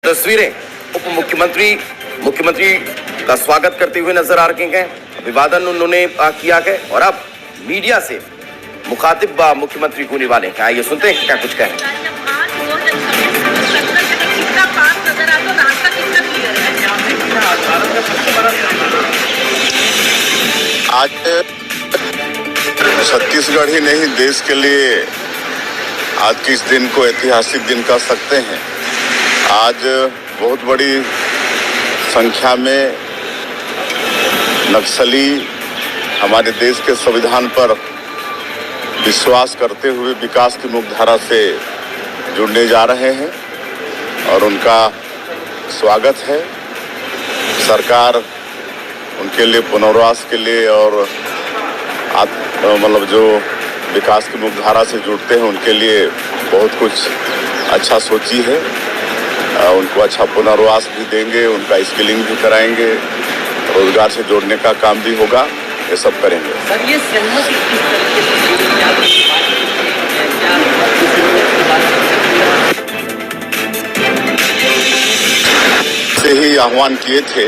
तस्वीरें उप मुख्यमंत्री का स्वागत करते हुए नजर आ रहे हैं। अभिवादन उन्होंने किया है और अब मीडिया से मुखातिब मुख्यमंत्री होने वाले हैं। आइए सुनते हैं क्या कुछ कहें। आज छत्तीसगढ़ ही नहीं, देश के लिए आज के इस दिन को ऐतिहासिक दिन कह सकते हैं। आज बहुत बड़ी संख्या में नक्सली हमारे देश के संविधान पर विश्वास करते हुए विकास की मुख्यधारा से जुड़ने जा रहे हैं और उनका स्वागत है। सरकार उनके लिए पुनर्वास के लिए और मतलब जो विकास की मुख्यधारा से जुड़ते हैं उनके लिए बहुत कुछ अच्छा सोची है। उनको अच्छा पुनर्वास भी देंगे, उनका स्किलिंग भी कराएंगे, रोजगार से जोड़ने का काम भी होगा, ये सब करेंगे। सर, ये सहमति से ही आह्वान किए थे,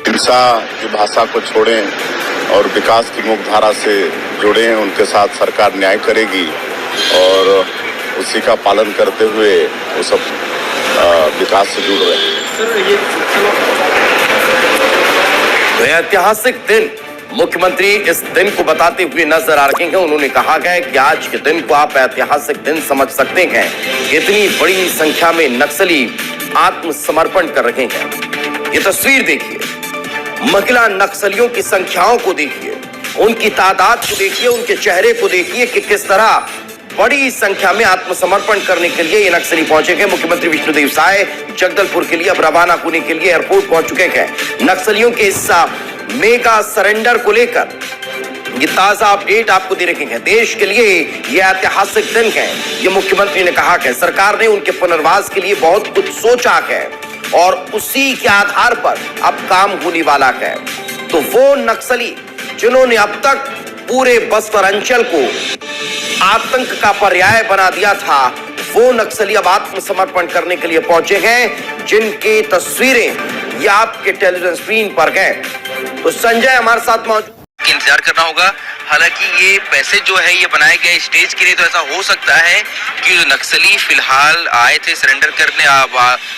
हिंसा की भाषा को छोड़ें और विकास की मुख्यधारा से जुड़ें। उनके साथ सरकार न्याय करेगी और उसी का पालन करते हुए वो सब विकास से जुड़ रहे हैं। तो ऐतिहासिक दिन मुख्यमंत्री इस दिन को बताते हुए नजर आ रहे हैं। उन्होंने कहा है कि आज के दिन को आप ऐतिहासिक दिन समझ सकते हैं। इतनी बड़ी संख्या में नक्सली आत्मसमर्पण कर रहे हैं। ये तस्वीर देखिए, महिला नक्सलियों की संख्याओं को देखिए, उनकी तादाद को देखिए, उनके चेहरे को देखिए कि किस तरह बड़ी संख्या में आत्मसमर्पण करने के लिए ये नक्सली पहुंचे हैं। मुख्यमंत्री विष्णुदेव साय जगदलपुर के लिए अब रवाना होने के लिए एयरपोर्ट पहुंच चुके हैं। नक्सलियों के इस मेगा सरेंडर को लेकर ये ताजा अपडेट आपको दे रहे हैं। देश के लिए ये ऐतिहासिक दिन है। ये मुख्यमंत्री ने कहा है सरकार ने उनके पुनर्वास के लिए बहुत कुछ सोचा है और उसी के आधार पर अब काम होने वाला है। तो वो नक्सली जिन्होंने अब तक पूरे बस्तर अंचल को आतंक का पर्याय बना दिया था, वो नक्सली अब आत्मसमर्पण करने के लिए पहुंचे हैं, जिनकी तस्वीरें ये आपके टेलीविजन स्क्रीन पर है। तो संजय हमारे साथ मौजूद। इंतजार करना होगा। हालांकि ये पैसे जो है ये बनाए गए स्टेज के लिए, तो ऐसा हो सकता है कि जो नक्सली फिलहाल आए थे सरेंडर करने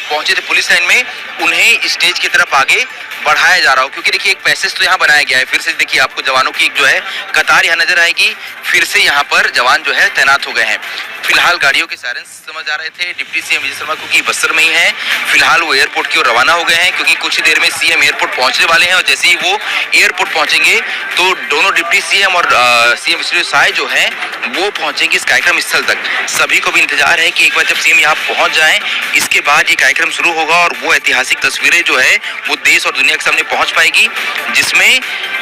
पहुंचे थे पुलिस लाइन में, उन्हें स्टेज की तरफ आगे बढ़ाया जा रहा हो। क्योंकि देखिए एक पैसेज तो यहाँ बनाया गया है। फिर से देखिए आपको जवानों की एक जो है कतार यहाँ नजर आएगी। फिर से यहाँ पर जवान जो है तैनात हो गए हैं। फिलहाल गाड़ियों के सायरन समझ आ रहे थे। डिप्टी सीएम विजय शर्मा क्योंकि बस्तर में ही है, फिलहाल वो एयरपोर्ट की ओर रवाना हो गए हैं क्योंकि कुछ ही देर में सीएम एयरपोर्ट पहुंचने वाले हैं। और जैसे ही वो एयरपोर्ट पहुंचेंगे तो दोनों डिप्टी सीएम और सीएम विष्णु साय जो है वो पहुंचेंगे इस कार्यक्रम स्थल तक। सभी को भी इंतजार है कि एक बार जब सीएम यहाँ पहुंच जाएं, इसके बाद ये कार्यक्रम शुरू होगा और वो ऐतिहासिक तस्वीरें जो है वो देश और दुनिया के सामने पहुंच पाएगी, जिसमें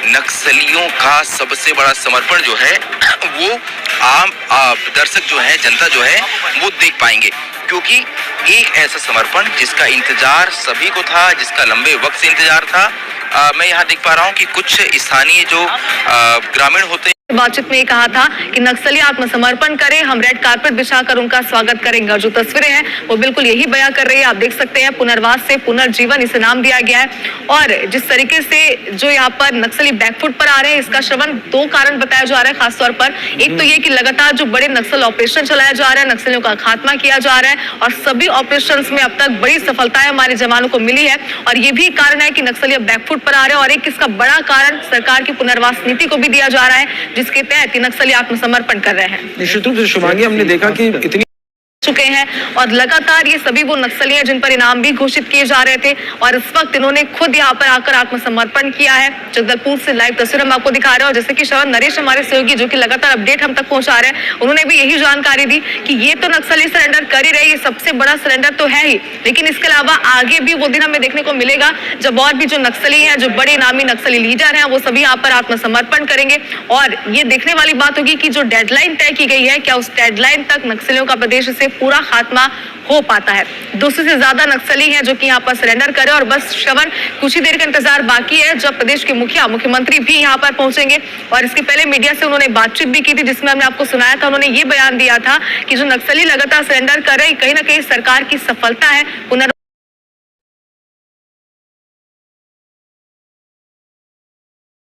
नक्सलियों का सबसे बड़ा समर्पण जो है वो आम दर्शक जो है, जनता जो है वो देख पाएंगे। क्योंकि एक ऐसा समर्पण जिसका इंतजार सभी को था, जिसका लंबे वक्त से इंतजार था। मैं यहाँ देख पा रहा हूँ कि कुछ स्थानीय जो ग्रामीण होते हैं, बातचीत में कहा था कि नक्सली आत्मसमर्पण करें, हम रेड कारपेट बिछाकर उनका स्वागत करेंगे। और जो तस्वीरें हैं वो बिल्कुल यही बयां कर रही है। आप देख सकते हैं पुनर्वास से पुनर्जीवन इसे नाम दिया गया है। और जिस तरीके से जो यहाँ पर नक्सली बैकफुट पर आ रहे हैं, इसका श्रवण दो कारण बताया जा रहा है खासतौर पर। एक तो ये कि लगातार जो बड़े नक्सल ऑपरेशन चलाया जा रहा है, नक्सलियों का खात्मा किया जा रहा है और सभी ऑपरेशन में अब तक बड़ी सफलताएं हमारे जवानों को मिली है। और ये भी कारण है कि नक्सली अब बैकफुट पर आ रहे हैं। और एक इसका बड़ा कारण सरकार की पुनर्वास नीति को भी दिया जा रहा है, जिसके तहत नक्सली आत्मसमर्पण कर रहे हैं। निश्चित रूप से शुभांगी, हमने देखा कि इतनी चुके हैं और लगातार ये सभी वो नक्सली हैं जिन पर इनाम भी घोषित किए जा रहे थे और इस वक्त इन्होंने खुद यहाँ पर आकर आत्मसमर्पण किया है। जगदलपुर से लाइव तस्वीर हम आपको दिखा रहे हैं और जैसे कि श्रवण नरेश हमारे सहयोगी जो कि लगातार अपडेट हम तक पहुंचा रहे हैं, उन्होंने भी यही जानकारी दी कि ये तो नक्सली सरेंडर कर ही रहे, ये सबसे बड़ा सरेंडर तो है ही, लेकिन इसके अलावा आगे भी वो दिन हमें देखने को मिलेगा जब और भी जो नक्सली हैं, जो बड़े नामी नक्सली लीडर हैं, वो सभी यहाँ पर आत्मसमर्पण करेंगे। और ये देखने वाली बात होगी कि जो डेडलाइन तय की गई है, क्या उस डेडलाइन तक नक्सलियों का प्रदेश से पूरा खात्मा हो पाता है। 200 से ज्यादा नक्सली हैं जो कि यहाँ पर सरेंडर करे और बस श्रवण कुछ ही देर का इंतजार बाकी है जब प्रदेश के मुख्यमंत्री भी यहाँ पर पहुंचेंगे। और इसके पहले मीडिया से उन्होंने बातचीत भी की थी जिसमें हमने आपको सुनाया था, उन्होंने ये बयान दिया था कि जो नक्सली लगातार सरेंडर कर रहे हैं कहीं ना कहीं सरकार की सफलता है।